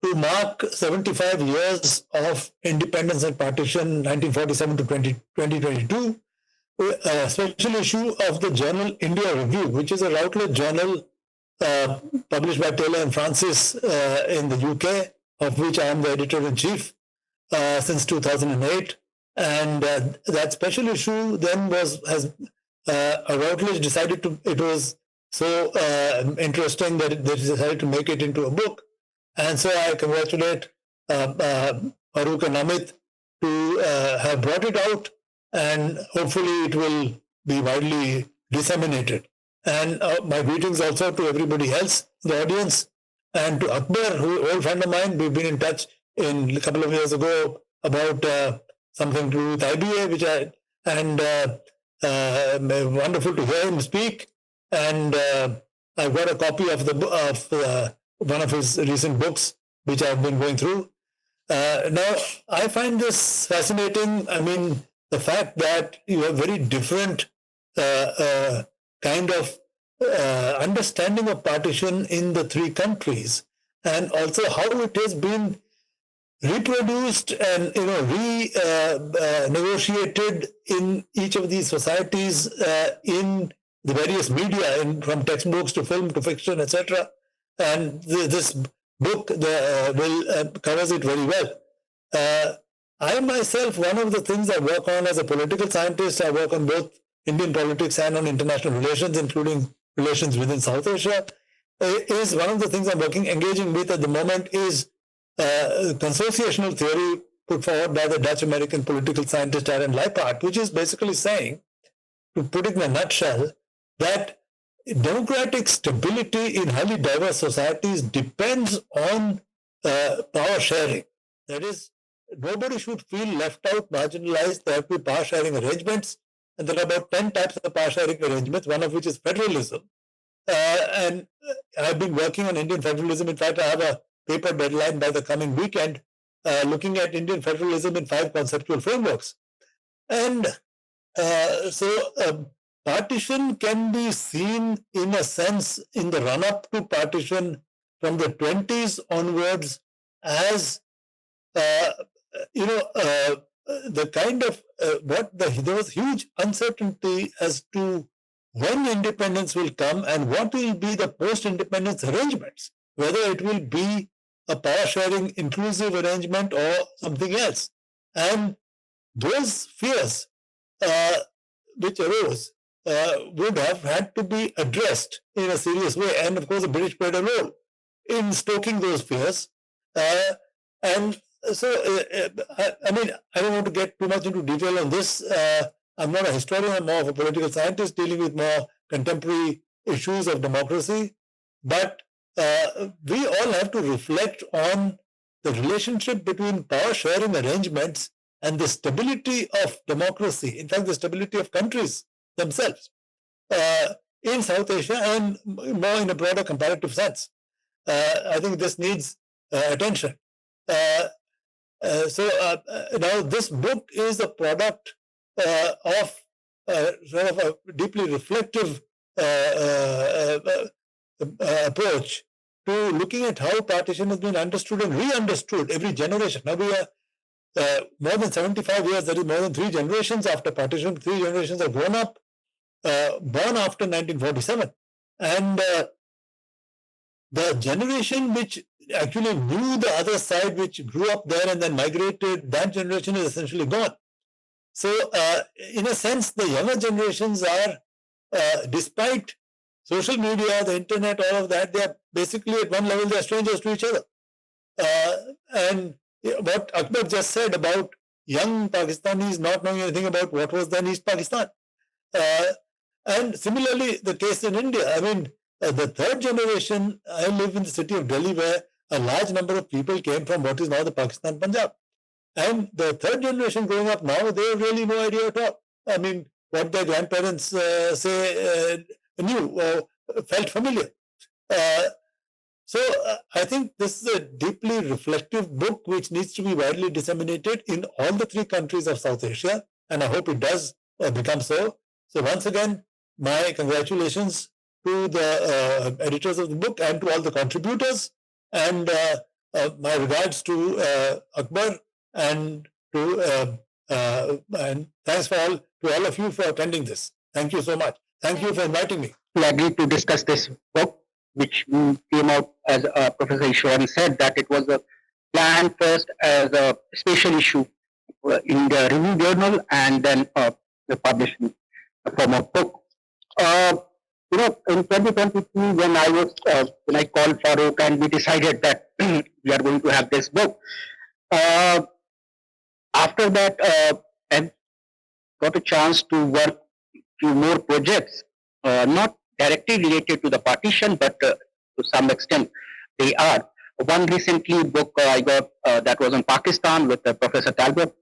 to mark 75 years of independence and partition, 1947 to 2022, a special issue of the journal India Review, which is a Routledge journal published by Taylor and Francis in the UK, of which I am the editor-in-chief since 2008. And that special issue then Routledge decided to, it was so interesting that they decided to make it into a book. And so I congratulate Farooq and Amit to have brought it out, and hopefully it will be widely disseminated. And my greetings also to everybody else in the audience, and to Akbar, who is an old friend of mine. We've been in touch a couple of years ago about something to do with IBA, wonderful to hear him speak. And I've got a copy of one of his recent books, which I've been going through. Now, I find this fascinating. I mean, the fact that you have very different kind of understanding of partition in the three countries, and also how it has been reproduced and negotiated in each of these societies in the various media, from textbooks to film to fiction, etc. And this book covers it very well. I myself, one of the things I work on as a political scientist, I work on both Indian politics and on international relations, including relations within South Asia, is one of the things I'm engaging with at the moment is consociational theory put forward by the Dutch-American political scientist Aaron Leipart, which is basically saying, to put it in a nutshell, that democratic stability in highly diverse societies depends on power sharing. That is, nobody should feel left out, marginalized. There have to be power sharing arrangements. And there are about 10 types of power sharing arrangements, one of which is federalism. And I've been working on Indian federalism. In fact, I have a paper deadline by the coming weekend looking at Indian federalism in 5 conceptual frameworks. And partition can be seen in a sense in the run-up to partition from the 20s onwards as, the kind of there was huge uncertainty as to when independence will come and what will be the post-independence arrangements, whether it will be a power-sharing inclusive arrangement or something else. And those fears which arose would have had to be addressed in a serious way. And of course, the British played a role in stoking those fears. And so, I mean, I don't want to get too much into detail on this. I'm not a historian, I'm more of a political scientist dealing with more contemporary issues of democracy. But we all have to reflect on the relationship between power sharing arrangements and the stability of democracy, in fact, the stability of countries themselves in South Asia and more in a broader comparative sense. I think this needs attention. Now this book is a product of sort of a deeply reflective approach to looking at how partition has been understood and re-understood every generation. Now we are more than 75 years, that is more than 3 generations after partition. 3 generations have grown up, born after 1947. And the generation which actually knew the other side, which grew up there and then migrated, that generation is essentially gone. So, in a sense, the younger generations are, despite social media, the internet, all of that, they are basically at one level, they are strangers to each other. And what Akbar just said about young Pakistanis not knowing anything about what was then East Pakistan. And similarly, the case in India. I mean, the third generation, I live in the city of Delhi where a large number of people came from what is now the Pakistan Punjab. And the third generation growing up now, they have really no idea at all. I mean, what their grandparents knew or felt familiar. So I think this is a deeply reflective book which needs to be widely disseminated in all the three countries of South Asia, and I hope it does become so. So once again, my congratulations to the editors of the book and to all the contributors, and my regards to Akbar and and thanks to all of you for attending this. Thank you so much. Thank you for inviting me. Agreed to discuss this book, which came out, as Professor Eswaran said, that it was planned first as a special issue in the review journal and then published in the form of book. In 2023, when I called Farooq and we decided that we are going to have this book, after that, I got a chance to work few more projects, not directly related to the partition, but to some extent they are. One recently book I got that was on Pakistan with Professor Talbot.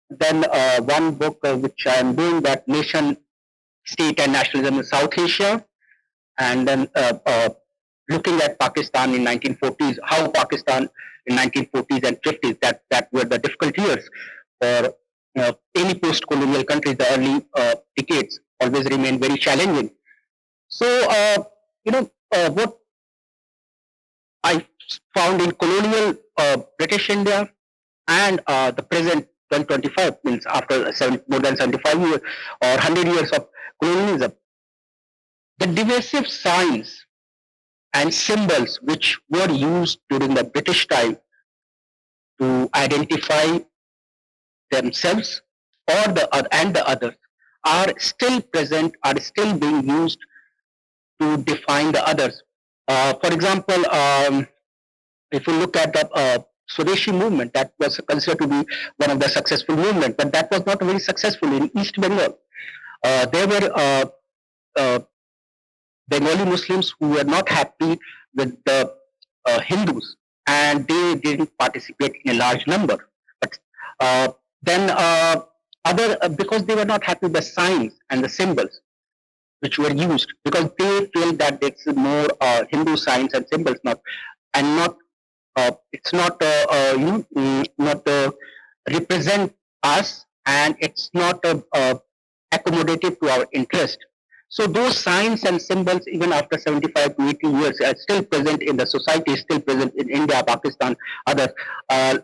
Then one book which I am doing, that Nation, State and Nationalism in South Asia, and then looking at Pakistan in 1940s, how Pakistan in 1940s and 50s, that were the difficult years for any post-colonial countries. The early decades always remain very challenging. So, what I found in colonial British India and the present 2025, means after more than 75 years or 100 years of colonialism, the divisive signs and symbols which were used during the British time to identify themselves or the others are still present, are still being used to define the others. For example, if you look at the Swadeshi movement, that was considered to be one of the successful movements, but that was not very successful in East Bengal. There were Bengali Muslims who were not happy with the Hindus, and they didn't participate in a large number. But then because they were not happy with the signs and the symbols which were used, because they feel that it's more Hindu signs and symbols, it's not represent us, and it's not accommodative to our interest. So those signs and symbols, even after 75 to 80 years, are still present in the society, still present in India, Pakistan, others,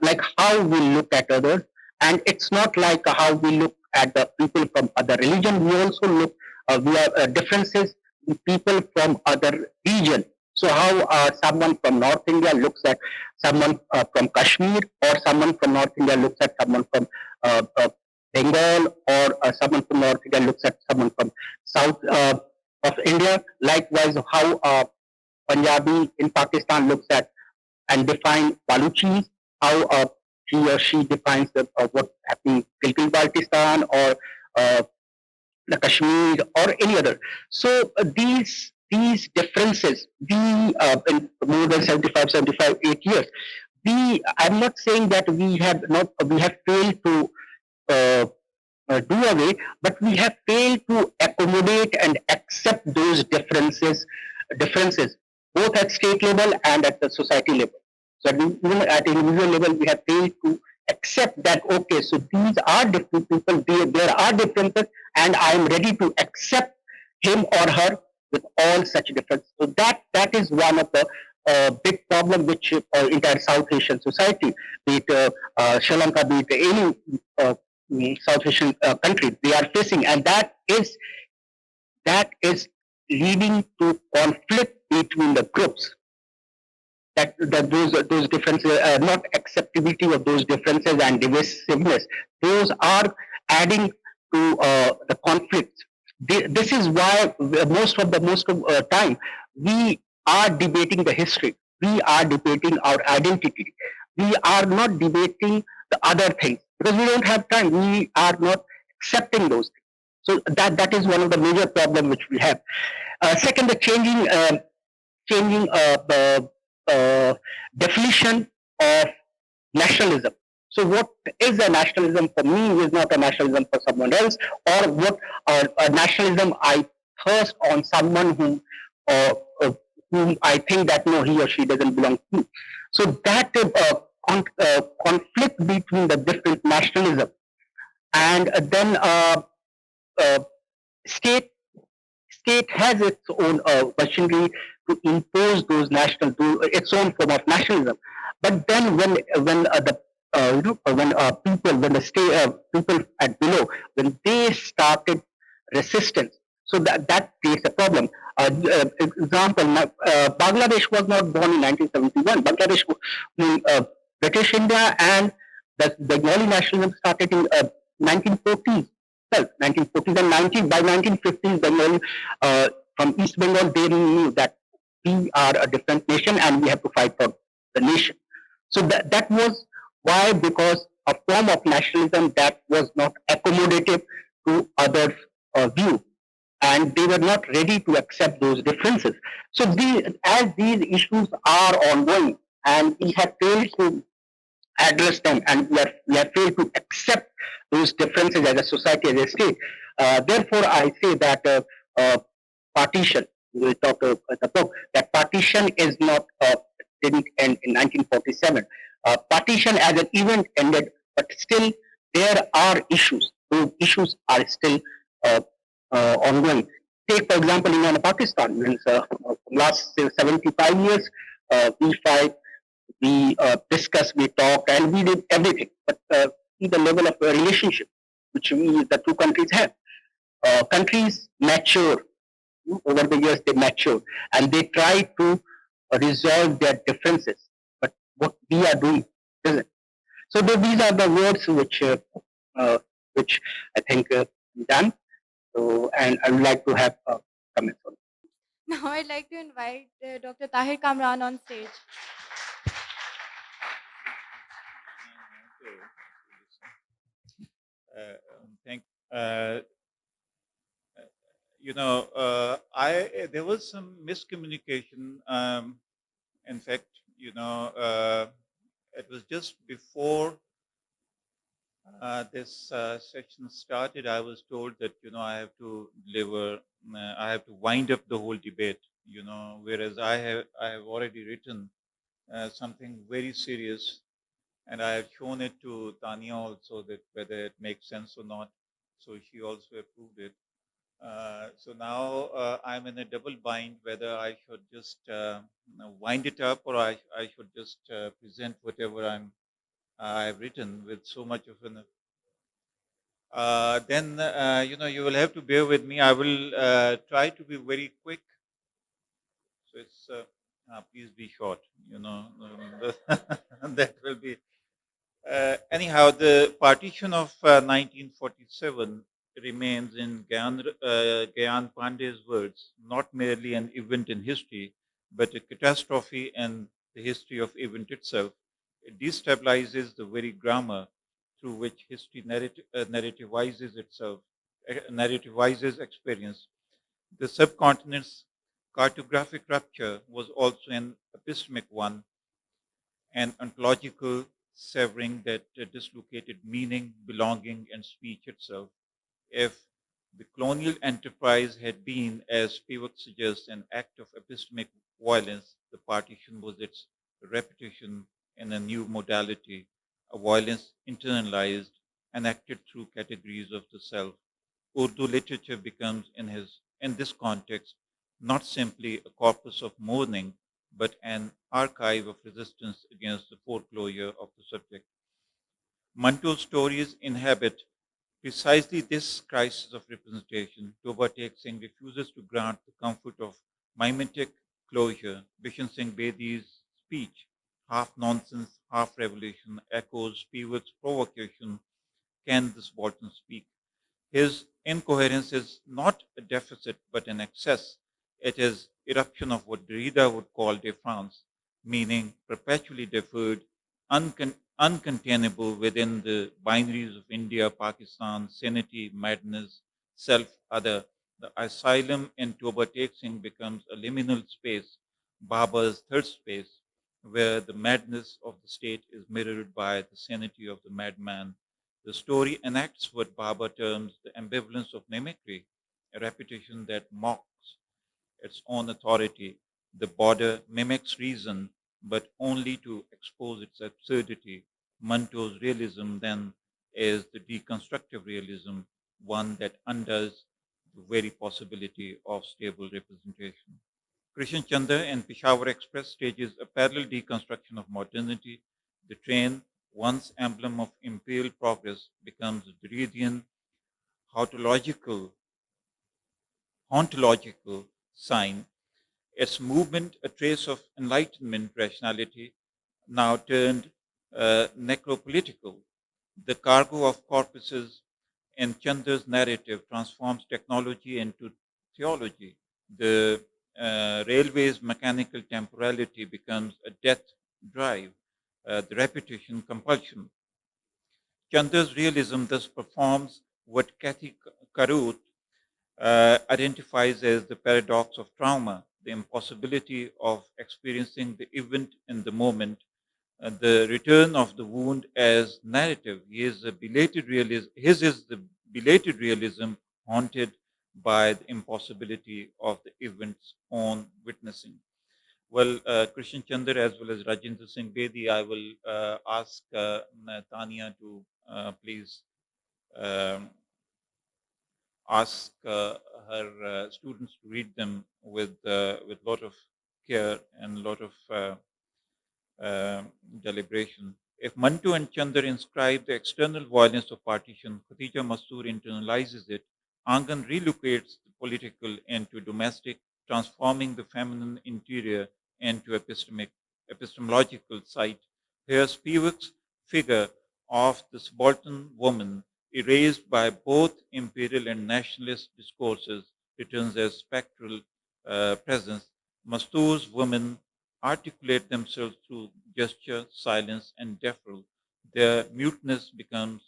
like how we look at others. And it's not like how we look at the people from other religion. We also look, we have differences in people from other region. So how someone from North India looks at someone from Kashmir, or someone from North India looks at someone from Bengal, or someone from North India looks at someone from South of India. Likewise, how Punjabi in Pakistan looks at and define Baluchis, how he or she defines what's happening in Gilgit-Baltistan or the Kashmir or any other. So these differences, in more than 75, 8 years, I'm not saying that we have failed to do away, but we have failed to accommodate and accept those differences, both at state level and at the society level. So even at individual level, we have failed to accept that, okay, so these are different people, there are differences, and I am ready to accept him or her with all such differences. So that is one of the big problem which entire South Asian society, be it Sri Lanka, be it any South Asian country, they are facing, and that is leading to conflict between the groups. That those differences, not acceptability of those differences and divisiveness, those are adding to the conflicts. This is why most of the time we are debating the history, we are debating our identity, we are not debating the other things because we don't have time. We are not accepting those things. So that is one of the major problems which we have. Second, the changing definition of nationalism. So what is a nationalism for me is not a nationalism for someone else, or what a nationalism I thirst on someone uh, uh, whom I think that no, he or she doesn't belong to. So that conflict between the different nationalism, and then uh, state state has its own machinery to impose those national, to its own form of nationalism. But then when the when people, when the state people at below, when they started resistance, so that creates a problem. Example, Bangladesh was not born in 1971. Bangladesh, British India and the Bengali nationalism started in 1940s. Well, 1940s and 1950s, Bengal, from East Bengal, they knew that we are a different nation and we have to fight for the nation. So that was why, because a form of nationalism that was not accommodative to others' view, and they were not ready to accept those differences. So as these issues are ongoing, and we have failed to address them, and we have failed to accept those differences as a society, as a state. Therefore, I say that partition, we will talk about the book, that partition is not, didn't end in 1947. Partition as an event ended, but still there are issues. Those issues are still ongoing. Take, for example, in Pakistan, means, last 75 years, we fight, we discussed, we talked, and we did everything. But see the level of relationship which the two countries have. Countries mature over the years; they mature and they try to resolve their differences. But what we are doing isn't. So these are the words which I think done. So, and I would like to have comments on it. Now I'd like to invite Dr. Tahir Kamran on stage. Thank. Uh, there was some miscommunication. In fact, it was just before this session started. I was told that I have to deliver. I have to wind up the whole debate. Whereas I have already written something very serious, and I have shown it to Tanya also, that whether it makes sense or not. So she also approved it. So now I'm in a double bind whether I should just wind it up, or I should just present whatever I've written with so much of an. Then you will have to bear with me. I will try to be very quick. So it's please be short. That will be. Anyhow, the partition of 1947 remains, in Gyan Pandey's words, not merely an event in history, but a catastrophe in the history of event itself. It destabilizes the very grammar through which history narrativizes itself, narrativizes experience. The subcontinent's cartographic rupture was also an epistemic one, an ontological severing that dislocated meaning, belonging, and speech itself. If the colonial enterprise had been, as Spivak suggests, an act of epistemic violence, the partition was its repetition in a new modality, a violence internalized and acted through categories of the self. Urdu literature becomes, in this context, not simply a corpus of mourning, but an archive of resistance against the foreclosure of the subject. Manto's stories inhabit precisely this crisis of representation. Toba Singh refuses to grant the comfort of mimetic closure. Bishan Singh Bedi's speech, half nonsense, half revelation, echoes Spivak's provocation. Can this Walton speak? His incoherence is not a deficit but an excess. It is eruption of what Derrida would call défense, meaning perpetually deferred, uncontainable within the binaries of India, Pakistan, sanity, madness, self-other. The asylum in Toba Singh becomes a liminal space, Baba's third space, where the madness of the state is mirrored by the sanity of the madman. The story enacts what Baba terms the ambivalence of mimicry, a repetition that mocks its own authority. The border mimics reason, but only to expose its absurdity. Manto's realism then is the deconstructive realism, one that undoes the very possibility of stable representation. Krishan Chandra and Peshawar Express stages a parallel deconstruction of modernity. The train, once emblem of imperial progress, becomes a Derridian hautological, ontological sign. Its movement, a trace of Enlightenment rationality, now turned necropolitical. The cargo of corpuses in Chandra's narrative transforms technology into theology. The railway's mechanical temporality becomes a death drive, the repetition compulsion. Chandra's realism thus performs what Kathy Karut identifies as the paradox of trauma, the impossibility of experiencing the event in the moment, the return of the wound as narrative. His is the belated realism haunted by the impossibility of the event's own witnessing. Well, Krishan Chandra as well as Rajendra Singh Bedi, I will ask Tania to please um, ask her students to read them with lot of care and lot of deliberation. If Mantu and Chandar inscribe the external violence of partition, Khatija Masoor internalizes it. Angan relocates the political into domestic, transforming the feminine interior into epistemological site. Here, Spivak's figure of the subaltern woman, erased by both imperial and nationalist discourses, returns as spectral presence. Mastoor's women articulate themselves through gesture, silence, and deferral. Their muteness becomes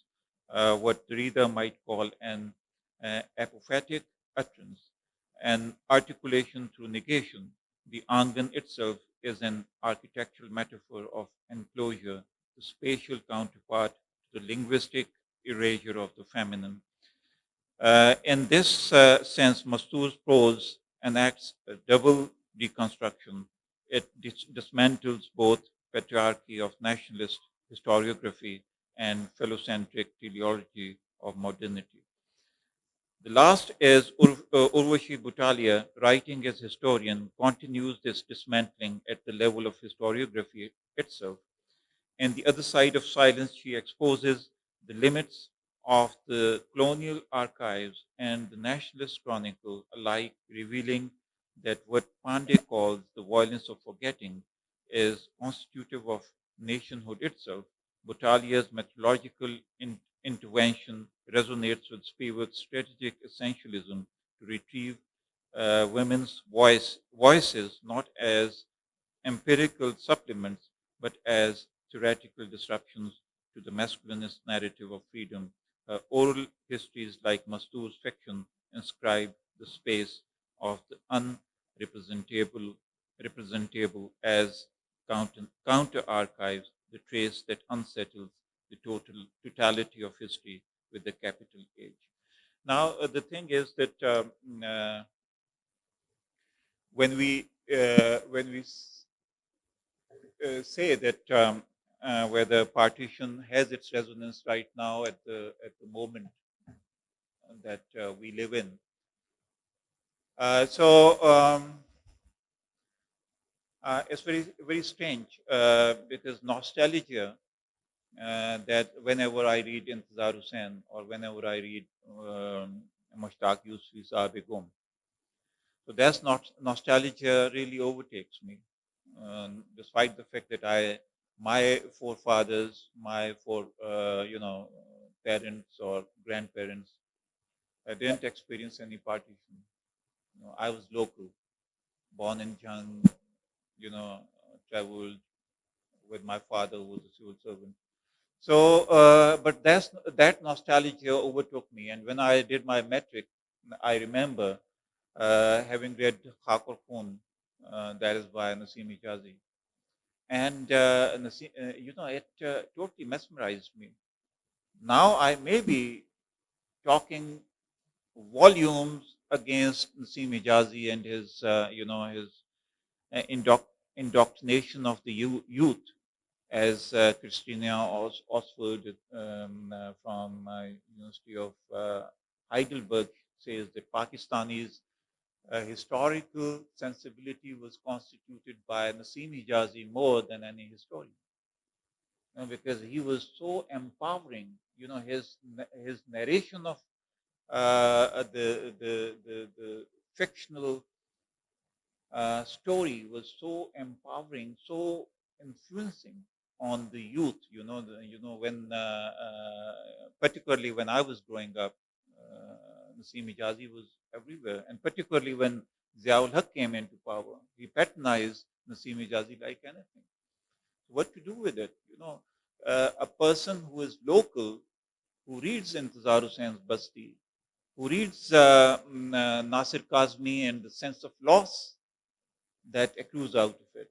what the reader might call an apophatic utterance, an articulation through negation. The Angan itself is an architectural metaphor of enclosure, the spatial counterpart to the linguistic erasure of the feminine. In this sense, Mastoor's prose enacts a double deconstruction. It dismantles both patriarchy of nationalist historiography and phallocentric teleology of modernity. The last is Urvashi Butalia, writing as historian, continues this dismantling at the level of historiography itself. And the other side of silence, she exposes the limits of the colonial archives and the nationalist chronicle, alike revealing that what Pandey calls the violence of forgetting is constitutive of nationhood itself. Botalia's methodological intervention resonates with Spivak's strategic essentialism to retrieve women's voices not as empirical supplements, but as theoretical disruptions to the masculinist narrative of freedom. Oral histories like Mastoor's fiction inscribe the space of the representable as counter archives, the trace that unsettles the totality of history with the capital H. Now, the thing is that when we say that whether partition has its resonance right now at the moment that we live in. It's very strange because nostalgia that whenever I read Intizar Hussain or whenever I read Mushtaq Yusuf's Begum, so that's not nostalgia really overtakes me, despite the fact that my forefathers, my parents or grandparents, I didn't experience any partition. I was local, born in Jhang, traveled with my father who was a civil servant. So, but that nostalgia overtook me. And when I did my metric, I remember having read Khakor Khun, that is by Nasim Hijazi. And, it totally mesmerized me. Now I may be talking volumes against Nasim Hijazi and his, his indoctrination of the youth, as Christina Oswald from University of Heidelberg says that Pakistani's historical sensibility was constituted by Nasim Hijazi more than any historian. Because he was so empowering, his narration of the fictional story was so empowering, so influencing on the youth. When particularly when I was growing up, Nasim Hijazi was everywhere, and particularly when Ziaul Haq came into power, he patronized Nasim Hijazi like anything. What to do with it? A person who is local, who reads Intizar Hussein's Basti, who reads Nasir Kazmi and the sense of loss that accrues out of it,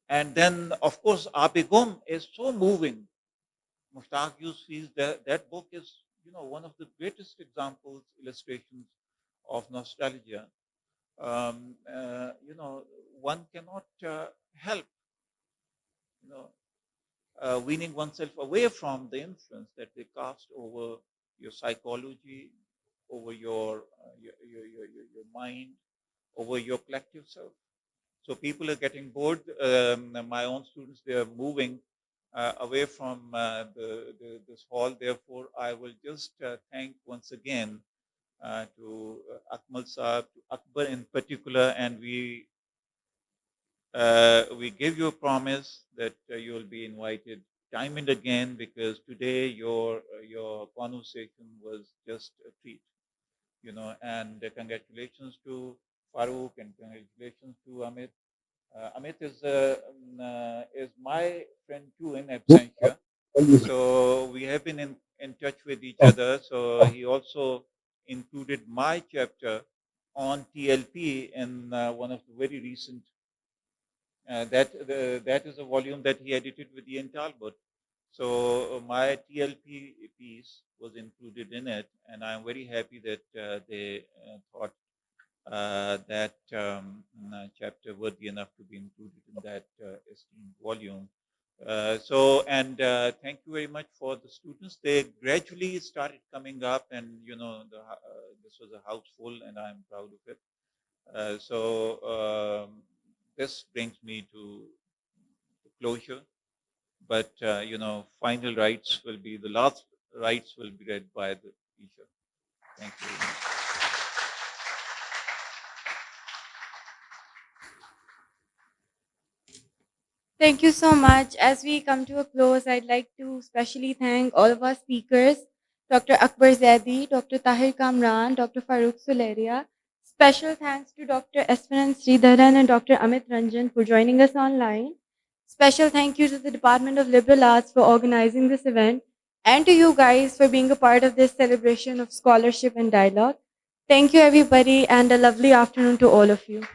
And then, of course, Abegum is so moving. Mushtaq Yusuf's that book is, one of the greatest examples, illustrations of nostalgia. One cannot help, weaning oneself away from the influence that they cast over your psychology, over your mind, over your collective self. So people are getting bored. My own students, they are moving away from this hall. Therefore, I will just thank once again to Akmal Saab, to Akbar in particular, and we give you a promise that you will be invited time and again, because today your conversation was just a treat, And congratulations to Farooq and congratulations to Amit. Amit is my friend too in absentia, so we have been in touch with each other. So he also included my chapter on TLP in one of the very recent. That is a volume that he edited with Ian Talbot. So my TLP piece was included in it, and I'm very happy that they thought that chapter worthy enough to be included in that esteemed volume. Thank you very much for the students. They gradually started coming up, and this was a house full, and I'm proud of it. This brings me to closure. But final rites will be the last rites will be read by the teacher. Thank you very much. Thank you so much. As we come to a close, I'd like to specially thank all of our speakers, Dr. Akbar Zaidi, Dr. Tahir Kamran, Dr. Farooq Sulehria. Special thanks to Dr. Eswaran Sridharan and Dr. Amit Ranjan for joining us online. Special thank you to the Department of Liberal Arts for organizing this event, and to you guys for being a part of this celebration of scholarship and dialogue. Thank you, everybody, and a lovely afternoon to all of you.